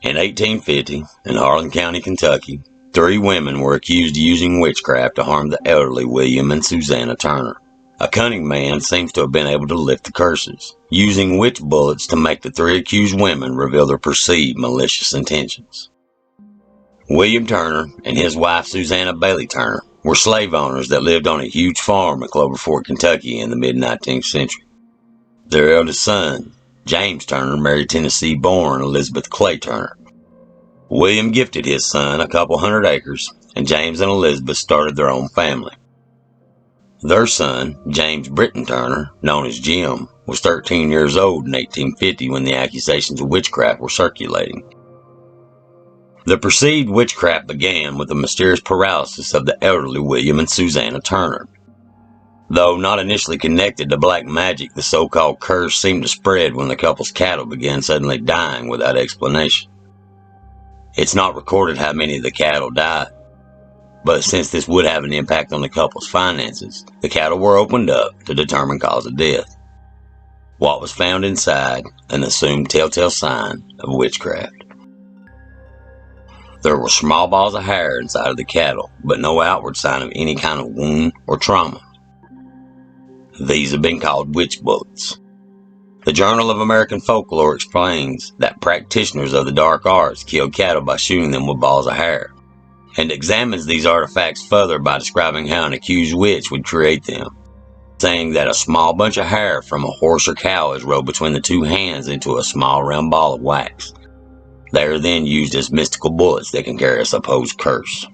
In 1850, in Harlan County, Kentucky, 3 women were accused of using witchcraft to harm the elderly William and Susannah Turner. A cunning man seems to have been able to lift the curses, using witch bullets to make the 3 accused women reveal their perceived malicious intentions. William Turner and his wife Susannah Bailey Turner were slave owners that lived on a huge farm in Clover Fort, Kentucky in the mid-19th century. Their eldest son, James Turner, married Tennessee-born Elizabeth Clay Turner. William gifted his son a couple hundred acres, and James and Elizabeth started their own family. Their son, James Britton Turner, known as Jim, was 13 years old in 1850 when the accusations of witchcraft were circulating. The perceived witchcraft began with the mysterious paralysis of the elderly William and Susannah Turner. Though not initially connected to black magic, the so-called curse seemed to spread when the couple's cattle began suddenly dying without explanation. It's not recorded how many of the cattle died, but since this would have an impact on the couple's finances, the cattle were opened up to determine cause of death. What was found inside, an assumed telltale sign of witchcraft. There were small balls of hair inside of the cattle, but no outward sign of any kind of wound or trauma. These have been called witch bullets. The Journal of American Folklore explains that practitioners of the dark arts killed cattle by shooting them with balls of hair, and examines these artifacts further by describing how an accused witch would create them, saying that a small bunch of hair from a horse or cow is rolled between the 2 hands into a small round ball of wax. They are then used as mystical bullets that can carry a supposed curse.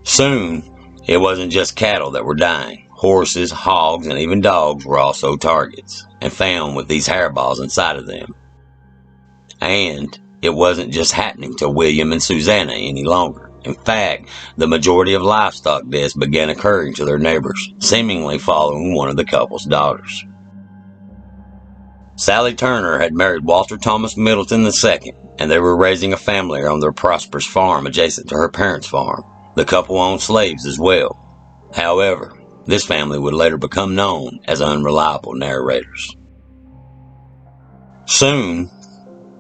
Soon, it wasn't just cattle that were dying. Horses, hogs, and even dogs were also targets, and found with these hairballs inside of them. And it wasn't just happening to William and Susannah any longer. In fact, the majority of livestock deaths began occurring to their neighbors, seemingly following one of the couple's daughters. Sally Turner had married Walter Thomas Middleton II, and they were raising a family on their prosperous farm adjacent to her parents' farm. The couple owned slaves as well. However, this family would later become known as unreliable narrators. Soon,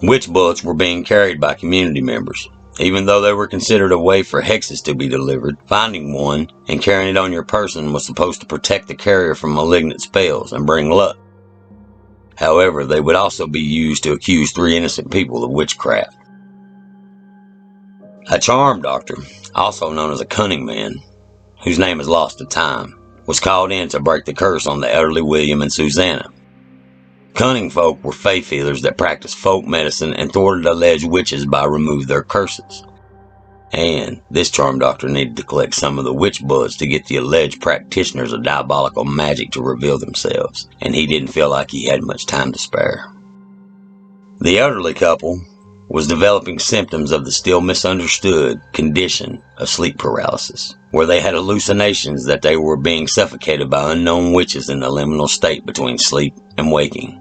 witch bullets were being carried by community members. Even though they were considered a way for hexes to be delivered, finding one and carrying it on your person was supposed to protect the carrier from malignant spells and bring luck. However, they would also be used to accuse 3 innocent people of witchcraft. A charm doctor, also known as a cunning man, whose name is lost to time, was called in to break the curse on the elderly William and Susannah. Cunning folk were faith healers that practiced folk medicine and thwarted alleged witches by removing their curses. And this charm doctor needed to collect some of the witch bullets to get the alleged practitioners of diabolical magic to reveal themselves, and he didn't feel like he had much time to spare. The elderly couple was developing symptoms of the still misunderstood condition of sleep paralysis, where they had hallucinations that they were being suffocated by unknown witches in the liminal state between sleep and waking.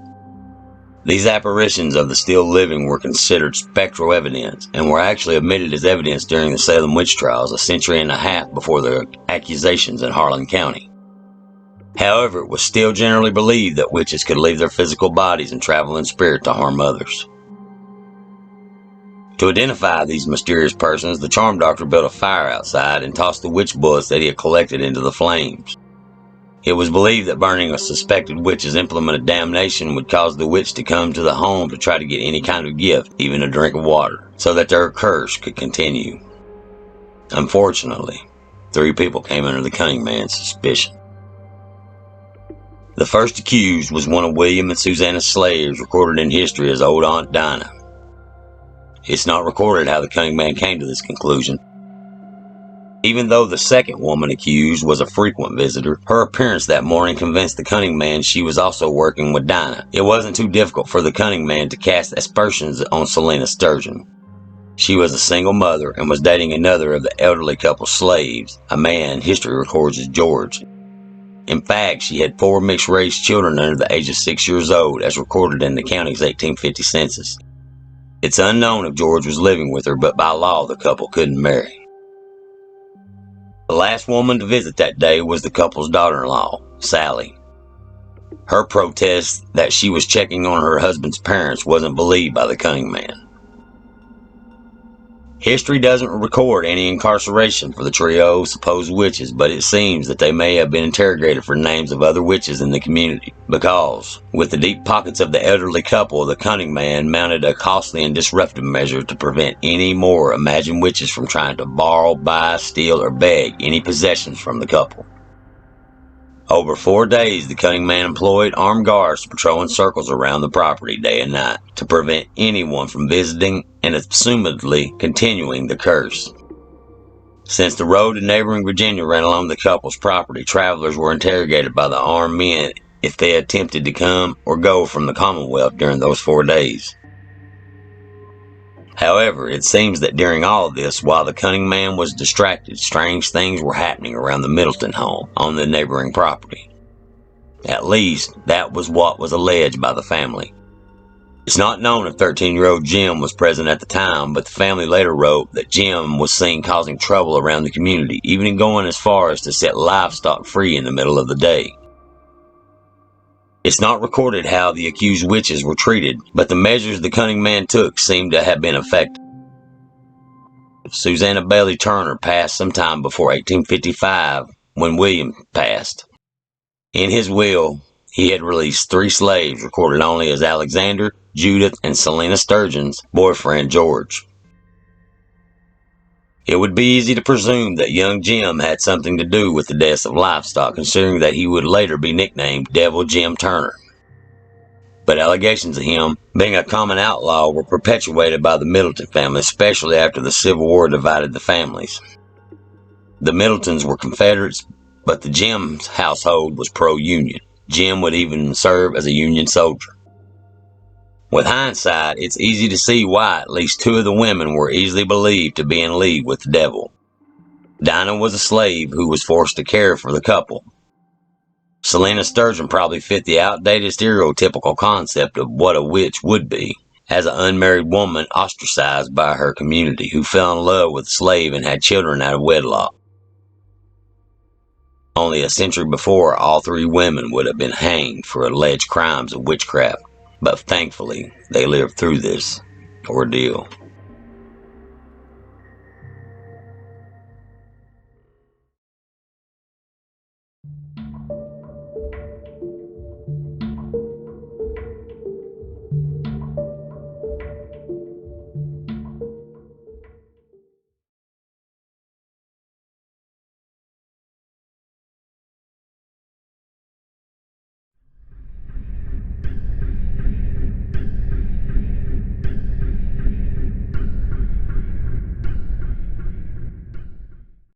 These apparitions of the still living were considered spectral evidence and were actually admitted as evidence during the Salem witch trials a century and a half before the accusations in Harlan County. However, it was still generally believed that witches could leave their physical bodies and travel in spirit to harm others. To identify these mysterious persons, the charm doctor built a fire outside and tossed the witch bullets that he had collected into the flames. It was believed that burning a suspected witch's implement of damnation would cause the witch to come to the home to try to get any kind of gift, even a drink of water, so that their curse could continue. Unfortunately, 3 people came under the cunning man's suspicion. The first accused was one of William and Susannah's slaves, recorded in history as Old Aunt Dinah. It's not recorded how the cunning man came to this conclusion. Even though the second woman accused was a frequent visitor, her appearance that morning convinced the cunning man she was also working with Dinah. It wasn't too difficult for the cunning man to cast aspersions on Selena Sturgeon. She was a single mother and was dating another of the elderly couple's slaves, a man history records as George. In fact, she had 4 mixed-race children under the age of 6 years old, as recorded in the county's 1850 census. It's unknown if George was living with her, but by law the couple couldn't marry. The last woman to visit that day was the couple's daughter-in-law, Sally. Her protest that she was checking on her husband's parents wasn't believed by the cunning man. History doesn't record any incarceration for the trio of supposed witches, but it seems that they may have been interrogated for names of other witches in the community, because, with the deep pockets of the elderly couple, the cunning man mounted a costly and disruptive measure to prevent any more imagined witches from trying to borrow, buy, steal, or beg any possessions from the couple. Over 4 days, the cunning man employed armed guards to patrol in circles around the property day and night to prevent anyone from visiting and assumedly continuing the curse. Since the road to neighboring Virginia ran along the couple's property, travelers were interrogated by the armed men if they attempted to come or go from the Commonwealth during those 4 days. However, it seems that during all of this, while the cunning man was distracted, strange things were happening around the Middleton home on the neighboring property. At least, that was what was alleged by the family. It's not known if 13-year-old Jim was present at the time, but the family later wrote that Jim was seen causing trouble around the community, even going as far as to set livestock free in the middle of the day. It's not recorded how the accused witches were treated, but the measures the cunning man took seem to have been effective. Susannah Bailey Turner passed sometime before 1855 when William passed. In his will, he had released 3 slaves recorded only as Alexander, Judith, and Selena Sturgeon's boyfriend George. It would be easy to presume that young Jim had something to do with the deaths of livestock, considering that he would later be nicknamed Devil Jim Turner. But allegations of him being a common outlaw were perpetuated by the Middleton family, especially after the Civil War divided the families. The Middletons were Confederates, but the Jim's household was pro-Union. Jim would even serve as a Union soldier. With hindsight, it's easy to see why at least 2 of the women were easily believed to be in league with the devil. Dinah was a slave who was forced to care for the couple. Selena Sturgeon probably fit the outdated stereotypical concept of what a witch would be, as an unmarried woman ostracized by her community who fell in love with a slave and had children out of wedlock. Only a century before, all 3 women would have been hanged for alleged crimes of witchcraft, but thankfully they lived through this ordeal.